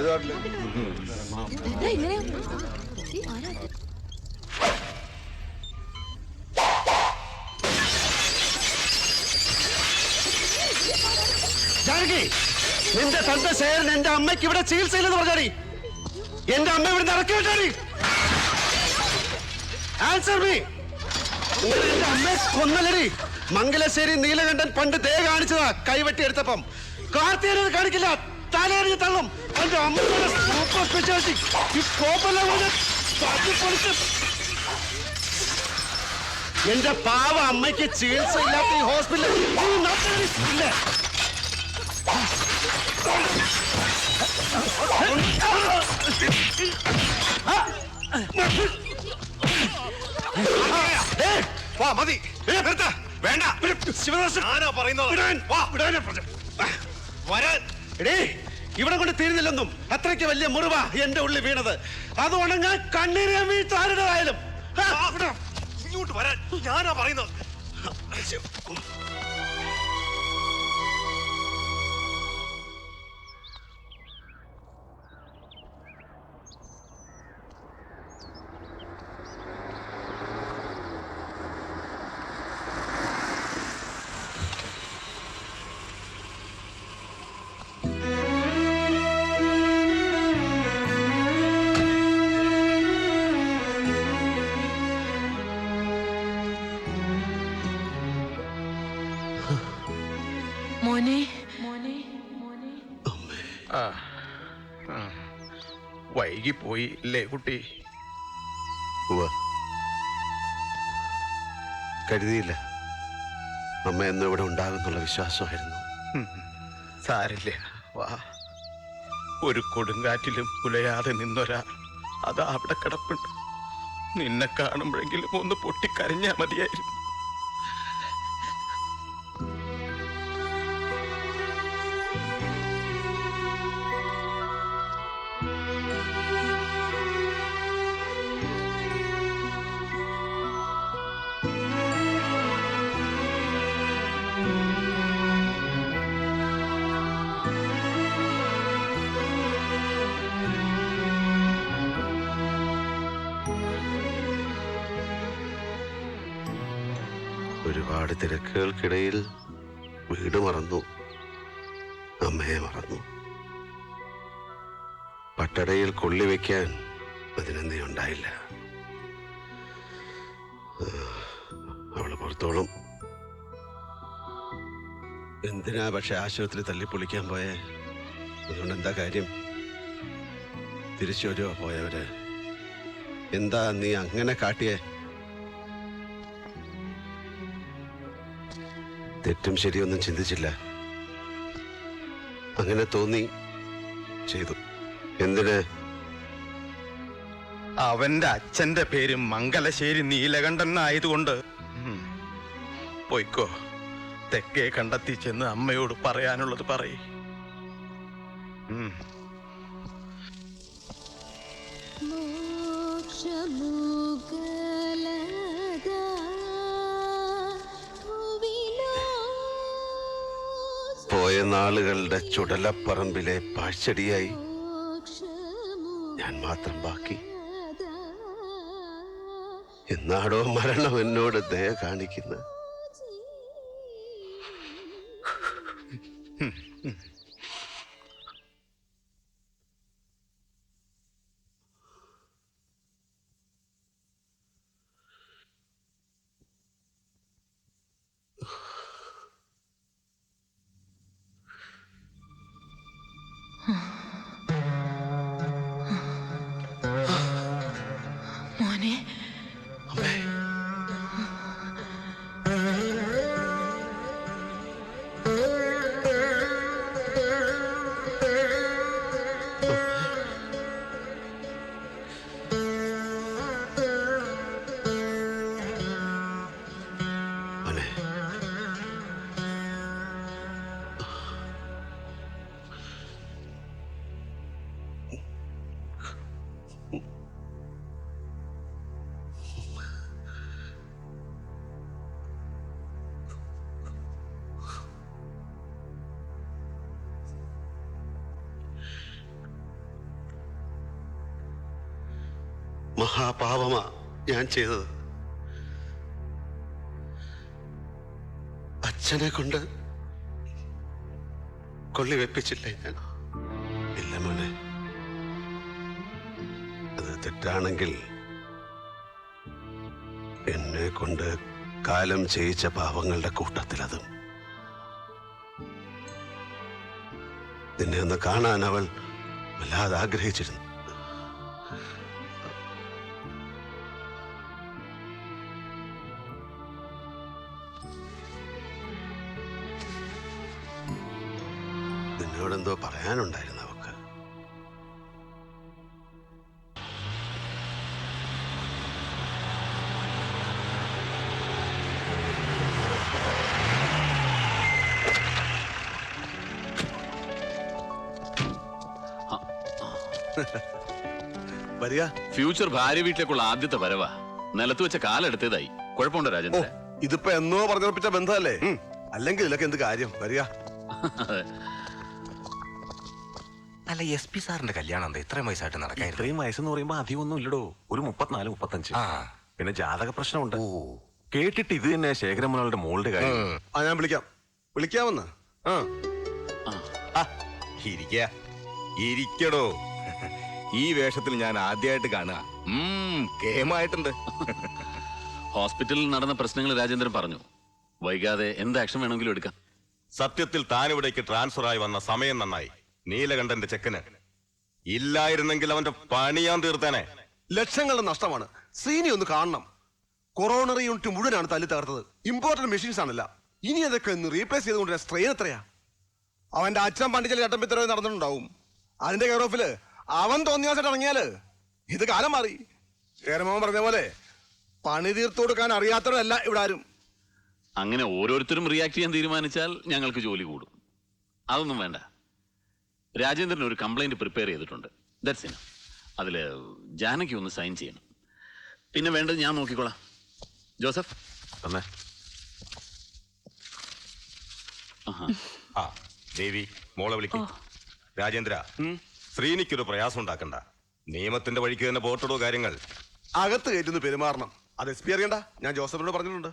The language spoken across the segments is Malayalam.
ജാനകി, നിന്റെ തന്റെ ശേരൻ എന്റെ അമ്മയ്ക്ക് ഇവിടെ ചികിത്സയില്ലെന്ന് പറഞ്ഞാടി. എന്റെ അമ്മ ഇവിടെ ഇറക്കി വിട്ടാടി. Answer me. എന്റെ അമ്മയെ കൊന്നലടി. മംഗലശ്ശേരി നീലകണ്ഠൻ പണ്ട് ദേ കാണിച്ചതാ. കൈവെട്ടി എടുത്തപ്പം കാർത്തികേയൻ കാണിക്കില്ല, തലയെറിഞ്ഞ് തള്ളും. എന്റെ അമ്മയുടെ സൂപ്പർ സ്പെഷ്യാലിറ്റി ഈ കോപ്പെല്ലാം പൊളിച്ച്. എന്റെ പാവ അമ്മയ്ക്ക് ചികിത്സ ഇല്ലാത്ത ഈ ഹോസ്പിറ്റലിൽ ഇല്ല. മതി, വേണ്ട. ഇവിടെ കൊണ്ട് തീരുന്നില്ലെന്നും. അത്രയ്ക്ക് വലിയ മുറിവ എന്റെ ഉള്ളിൽ വീണത്. അത് ഉണങ്ങാൻ കണ്ണീര് വീട്ടാരുടേതായാലും ഇങ്ങോട്ട് വരാൻ ഞാനാ പറയുന്നത്. വൈകിപ്പോയി അല്ലേ കുട്ടി? കരുതിയില്ല അമ്മ എന്നും ഇവിടെ ഉണ്ടാകുന്നുള്ള വിശ്വാസമായിരുന്നു. സാരില്ല, വാ. ഒരു കൊടുങ്കാറ്റിലും പുലയാതെ നിന്നൊരാ അതാ അവിടെ കിടപ്പുണ്ട്. നിന്നെ കാണുമ്പോഴെങ്കിലും ഒന്ന് പൊട്ടിക്കരഞ്ഞാ മതിയായിരുന്നു. ഒരുപാട് തിരക്കുകൾക്കിടയിൽ വീട് മറന്നു, അമ്മയെ മറന്നു. പട്ടടയിൽ കൊള്ളിവെക്കാൻ അതിനെന്തേ ഉണ്ടായില്ല. അവള് പുറത്തോളം എന്തിനാ പക്ഷെ ആശുപത്രി തല്ലിപ്പൊളിക്കാൻ പോയേ? അതുകൊണ്ട് എന്താ കാര്യം? തിരിച്ചു വരുമോ പോയവര്? എന്താ നീ അങ്ങനെ കാട്ടിയേ? തെറ്റും ശരിയൊന്നും ചിന്തിച്ചില്ല. അങ്ങനെ തോന്നി ചെയ്തു. എന്തിന്? അവന്റെ അച്ഛന്റെ പേര് മംഗലശ്ശേരി നീലകണ്ഠൻ ആയതുകൊണ്ട്. പോയിക്കോ, തെക്കേ കണ്ടെത്തി ചെന്ന് അമ്മയോട് പറയാനുള്ളത് പറയ്. പോയ നാളുകളുടെ ചുടലപ്പറമ്പിലെ പാഴ്ചെടിയായി ഞാൻ മാത്രം ബാക്കി. എന്നാടോ മരണം എന്നോട് ദയ കാണിക്കുന്ന? മോനെ, മഹാപാപമാ ഞാൻ ചെയ്തത്. അച്ഛനെ കൊണ്ട് കൊള്ളി വെപ്പിച്ചില്ലേ ഞാൻ? ഇല്ല മോനെ, അത് തെറ്റാണെങ്കിൽ എന്നെ കൊണ്ട് കാലം ചെയ്യിച്ച പാപങ്ങളുടെ കൂട്ടത്തിൽ അതും. നിന്നെ ഒന്ന് കാണാൻ അവൾ വല്ലാതെ ആഗ്രഹിച്ചിരുന്നു. നിന്നോടെന്തോ പറയാനുണ്ടായിരുന്നു അവക്ക്. വരിക. ഫ്യൂച്ചർ ഭാര്യ വീട്ടിലേക്കുള്ള ആദ്യത്തെ വരവാ. നിലത്ത് വെച്ച കാലെടുത്തതായി. കുഴപ്പമുണ്ടോ രാജേന്ദ്ര? ഇതിപ്പോ എന്നോ പറഞ്ഞുറപ്പിച്ച ബന്ധമല്ലേ? അല്ലെങ്കിൽ ഇതിലൊക്കെ എന്ത് കാര്യം? വരിക. അല്ല, SP സാറിന്റെ കല്യാണം എന്താ ഇത്രയും വയസ്സായിട്ട് നടക്കാൻ? ഇത്രയും വയസ്സെന്ന് പറയുമ്പോ അധികം ഒന്നും ഇല്ലടോ, ഒരു 34-35. പിന്നെ ജാതക പ്രശ്നമുണ്ട്. കേട്ടിട്ട് ഇത് തന്നെ ശേഖരമുകളുടെ മോളുടെ കാര്യം. ഞാൻ വിളിക്കാമെന്ന്. ഇരിക്കടോ. ഈ വേഷത്തിൽ ഞാൻ ആദ്യമായിട്ട് കാണുക. കേമായിട്ടുണ്ട്. ഹോസ്പിറ്റലിൽ നടന്ന പ്രശ്നങ്ങൾ രാജേന്ദ്രൻ പറഞ്ഞു. വൈകാതെ എന്ത് ആക്ഷൻ വേണമെങ്കിലും എടുക്കാം. സത്യത്തിൽ താനിവിടേക്ക് ട്രാൻസ്ഫർ ആയി വന്ന സമയം നന്നായി. നീലകണ്ഠന്റെ ചെക്കന് ഇല്ലായിരുന്നെങ്കിൽ അവന്റെ പണി ഞാൻ തീർത്തേനെ. ലക്ഷങ്ങളുടെ നഷ്ടമാണ്. ശ്രീനി ഒന്ന് കാണണം. കൊറോണറി യൂണിറ്റ് മുഴുവനാണ് തല്ലി തകർത്തത്. ഇമ്പോർട്ടന്റ് മെഷീൻസ് ആണല്ല. ഇനി അതൊക്കെ ഒന്ന് റീപ്ലേസ് ചെയ്തുകൊണ്ടിരുന്ന സ്ട്രെയിൻ എത്രയാ? അവന്റെ അച്ഛൻ പണ്ട് ചില ചട്ടമ്പിത്തരവ് നടന്നിട്ടുണ്ടാവും. അതിന്റെ കെയർ ഓഫില് അവൻ തോന്നിയാസായിട്ട് ഇറങ്ങിയാല് ഇത് കാലം മാറി. ചേരമോൻ പറഞ്ഞ പോലെ പണി തീർത്തു കൊടുക്കാൻ അറിയാത്തവരല്ല ഇവിടെ ആരും. അങ്ങനെ ഓരോരുത്തരും റിയാക്ട് ചെയ്യാൻ തീരുമാനിച്ചാൽ ഞങ്ങൾക്ക് ജോലി കൂടും. അതൊന്നും വേണ്ട. രാജേന്ദ്രൻ ഒരു കംപ്ലൈന്റ് പ്രിപ്പയർ ചെയ്തിട്ടുണ്ട്. That's enough. അതില് ജാനകി ഒന്ന് സൈൻ ചെയ്യണം. പിന്നെ വേണ്ടത് ഞാൻ നോക്കിക്കോളാം. ജോസഫ് തന്നെ ദേവി മോളെ വിളിക്കും. രാജേന്ദ്ര, ശ്രീനിക്കൊരു പ്രയാസം ഉണ്ടാക്കണ്ട. നിയമത്തിന്റെ വഴിക്ക് തന്നെ പോർട്ടിടോ കാര്യങ്ങൾ. അകത്ത് കയറ്റുന്ന പെരുമാറണം. അത് SP അറിയണ്ട. ഞാൻ ജോസഫിനോട് പറഞ്ഞിട്ടുണ്ട്.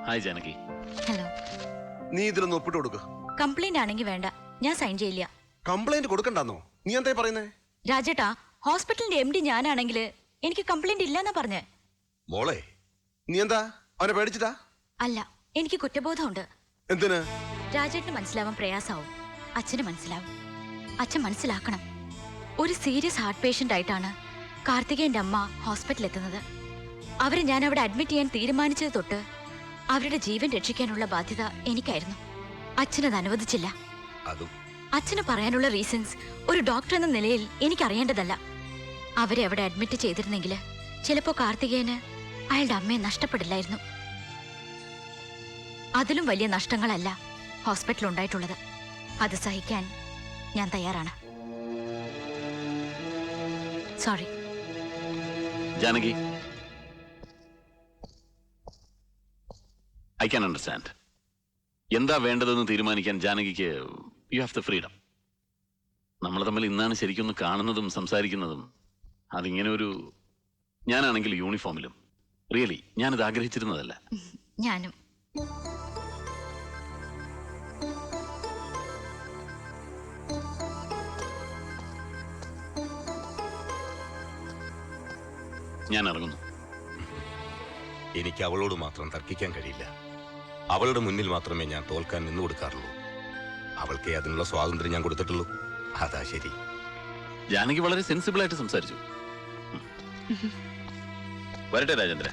ഹായ് ജാനകി. ഹലോ. നീ ഇതിലൊന്ന് ഒപ്പിട്ട് കൊടുക്കുക. കംപ്ലൈന്റ് ആണെങ്കിൽ വേണ്ട, ഞാൻ സൈൻ ചെയ്യില്ല. കംപ്ലൈന്റ് കൊടുക്കണ്ടെന്നോ? നീ എന്താ പറയുന്നേ? രാജേട്ടാ, ഹോസ്പിറ്റലിന്റെ MD ഞാനാണെങ്കിൽ എനിക്ക് കംപ്ലൈന്റ് ഇല്ലെന്നാ പറഞ്ഞേ. മോളെ, നീ എന്താ അവനെ പേടിച്ചിട്ടാ? അല്ല, എനിക്ക് കുറ്റബോധമുണ്ട്. എന്തിന്? രാജേട്ടന് മനസ്സിലാവാൻ പ്രയാസാവും. അച്ഛന് മനസ്സിലാവും. അച്ഛൻ മനസ്സിലാക്കണം. ഒരു സീരിയസ് ഹാർട്ട് പേഷ്യന്റ് ആയിട്ടാണ് കാർത്തികേയന്റെ അമ്മ ഹോസ്പിറ്റലിൽ എത്തുന്നത്. അവരെ ഞാൻ അവിടെ അഡ്മിറ്റ് ചെയ്യാൻ തീരുമാനിച്ചത് തൊട്ട് അവരുടെ ജീവൻ രക്ഷിക്കാനുള്ള ബാധ്യത എനിക്കായിരുന്നു. അച്ഛനത് അനുവദിച്ചില്ല. അച്ഛന് പറയാനുള്ള റീസൺസ് ഒരു ഡോക്ടർ എന്ന നിലയിൽ എനിക്കറിയേണ്ടതല്ല. അവരെ അവിടെ അഡ്മിറ്റ് ചെയ്തിരുന്നെങ്കിൽ ചിലപ്പോ കാർത്തികേയന് അയാളുടെ അമ്മയെ നഷ്ടപ്പെടില്ലായിരുന്നു. അതിലും വലിയ നഷ്ടങ്ങളല്ല ഹോസ്പിറ്റലിൽ ഉണ്ടായിട്ടുള്ളത്. അത് സഹിക്കാൻ ഞാൻ തയ്യാറാണ്. Sorry. Janaki, I can understand. എന്താ വേണ്ടതെന്ന് തീരുമാനിക്കാൻ ജാനകിക്ക് യു ഹാവ് ദ ഫ്രീഡം. നമ്മൾ തമ്മിൽ ഇന്നാണ് ശരിക്കൊന്ന് കാണുന്നതും സംസാരിക്കുന്നതും. അതിങ്ങനെ ഒരു ഞാനാണെങ്കിൽ യൂണിഫോമിലും. റിയലി ഞാനിത് ആഗ്രഹിച്ചിരുന്നതല്ല. ഞാനും. ഞാൻ ഇറങ്ങുന്നു. എനിക്ക് അവളോട് മാത്രം തർക്കിക്കാൻ കഴിയില്ല. അവളുടെ മുന്നിൽ മാത്രമേ ഞാൻ തോൽക്കാൻ നിന്നു കൊടുക്കാറുള്ളൂ. അവൾക്ക് അതിനുള്ള സ്വാതന്ത്ര്യം ഞാൻ കൊടുത്തിട്ടുള്ളൂ. അതാ ശരി. ജാനകി വളരെ സെൻസിബിൾ ആയിട്ട് സംസാരിച്ചു. വരട്ടെ രാജേന്ദ്ര.